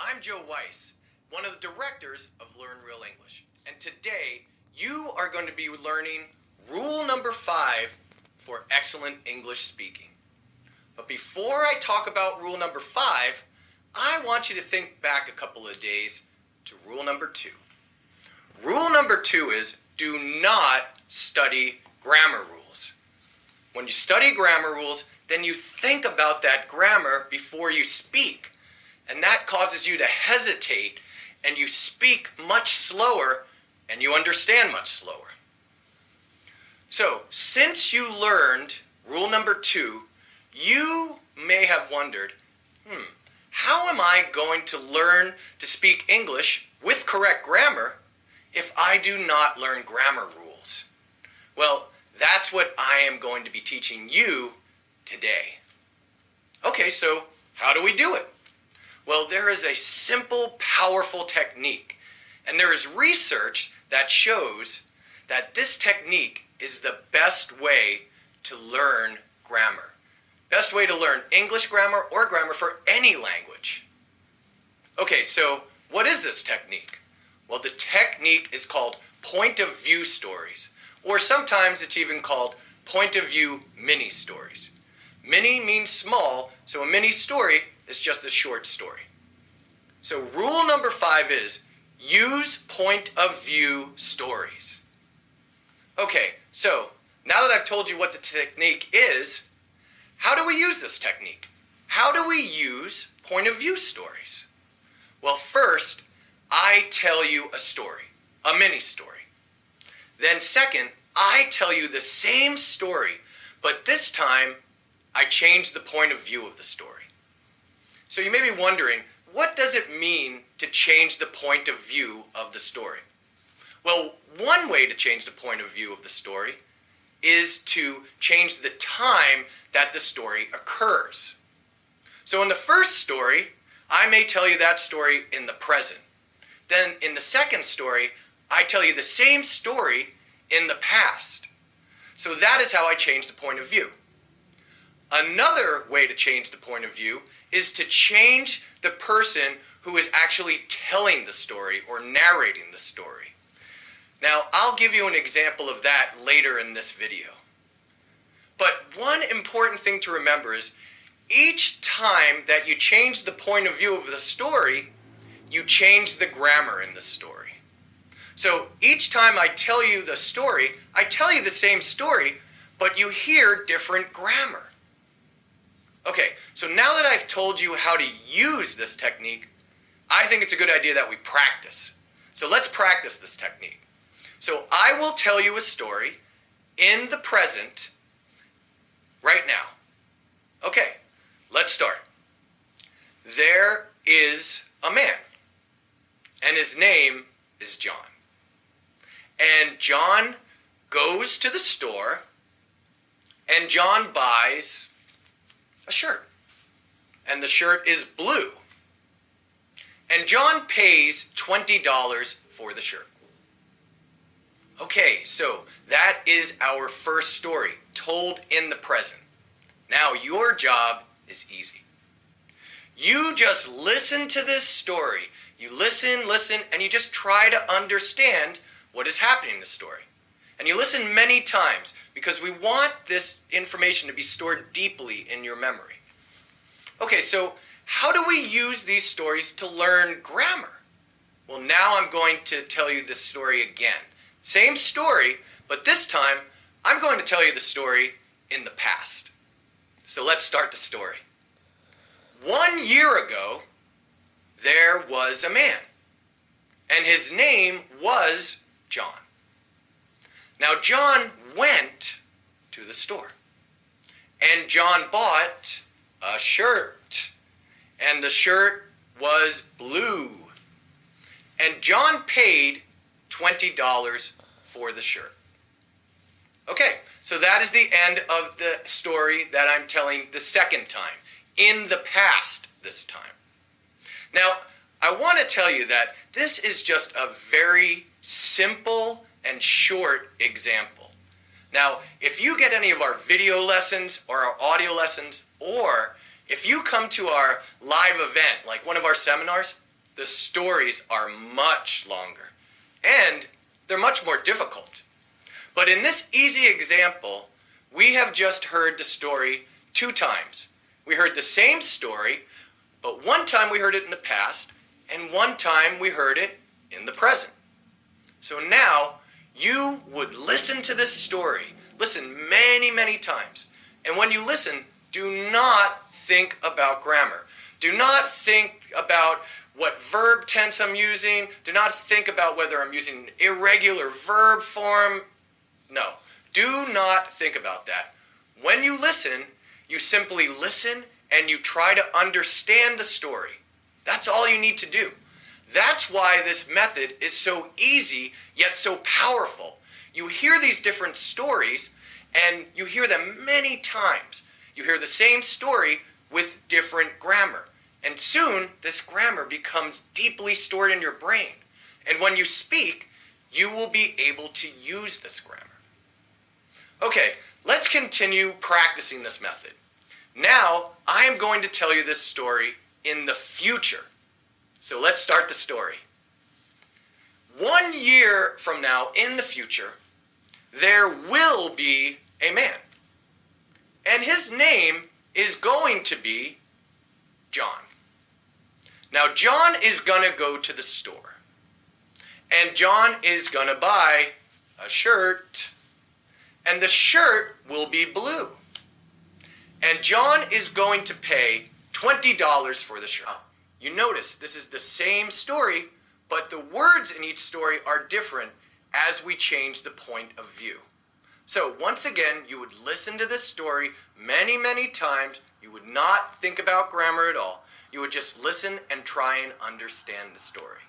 I'm Joe Weiss, one of the directors of Learn Real English. And today, you are going to be learning rule number 5 for excellent English speaking. But before I talk about rule number 5, I want you to think back a couple of days to rule number 2. Rule number 2 is do not study grammar rules. When you study grammar rules, then you think about that grammar before you speak. And that causes you to hesitate, and you speak much slower, and you understand much slower. So, since you learned rule number 2, you may have wondered, how am I going to learn to speak English with correct grammar if I do not learn grammar rules? Well, that's what I am going to be teaching you today. Okay, so how do we do it? Well, there is a simple, powerful technique, and there is research that shows that this technique is the best way to learn grammar. Best way to learn English grammar or grammar for any language. Okay, so what is this technique? Well, the technique is called point of view stories, or sometimes it's even called point of view mini stories. Mini means small, so a mini story is just a short story. So rule number 5 is use point of view stories. Okay, so now that I've told you what the technique is, how do we use this technique? How do we use point of view stories? Well, first, I tell you a story, a mini story. Then second, I tell you the same story, but this time I change the point of view of the story. So you may be wondering, what does it mean to change the point of view of the story? Well, one way to change the point of view of the story is to change the time that the story occurs. So in the first story, I may tell you that story in the present. Then in the second story, I tell you the same story in the past. So that is how I change the point of view. Another way to change the point of view is to change the person who is actually telling the story or narrating the story. Now, I'll give you an example of that later in this video. But one important thing to remember is each time that you change the point of view of the story, you change the grammar in the story. So each time I tell you the story, I tell you the same story, but you hear different grammar. Okay, so now that I've told you how to use this technique, I think it's a good idea that we practice. So let's practice this technique. So I will tell you a story in the present right now. Okay, let's start. There is a man, and his name is John. And John goes to the store, and John buys a shirt. And the shirt is blue. And John pays $20 for the shirt. Okay, so that is our first story, told in the present. Now your job is easy. You just listen to this story. You listen, and you just try to understand what is happening in the story. And you listen many times because we want this information to be stored deeply in your memory. Okay, so how do we use these stories to learn grammar? Well, now I'm going to tell you this story again. Same story, but this time I'm going to tell you the story in the past. So let's start the story. 1 year ago, there was a man, and his name was John. Now, John went to the store, and John bought a shirt, and the shirt was blue, and John paid $20 for the shirt. Okay, so that is the end of the story that I'm telling the second time, in the past this time. Now, I want to tell you that this is just a very simple and short example. Now, if you get any of our video lessons or our audio lessons, or if you come to our live event, like one of our seminars, the stories are much longer, and they're much more difficult. But in this easy example, we have just heard the story 2 times. We heard the same story, but one time we heard it in the past, and one time we heard it in the present. So now, you would listen to this story, listen many, many times. And when you listen, do not think about grammar. Do not think about what verb tense I'm using. Do not think about whether I'm using irregular verb form. No, do not think about that. When you listen, you simply listen and you try to understand the story. That's all you need to do. That's why this method is so easy, yet so powerful. You hear these different stories, and you hear them many times. You hear the same story with different grammar. And soon, this grammar becomes deeply stored in your brain. And when you speak, you will be able to use this grammar. Okay, let's continue practicing this method. Now, I am going to tell you this story in the future. So let's start the story. 1 year from now, in the future, there will be a man. And his name is going to be John. Now, John is going to go to the store. And John is going to buy a shirt. And the shirt will be blue. And John is going to pay $20 for the shirt. You notice this is the same story, but the words in each story are different as we change the point of view. So once again, you would listen to this story many, many times. You would not think about grammar at all. You would just listen and try and understand the story.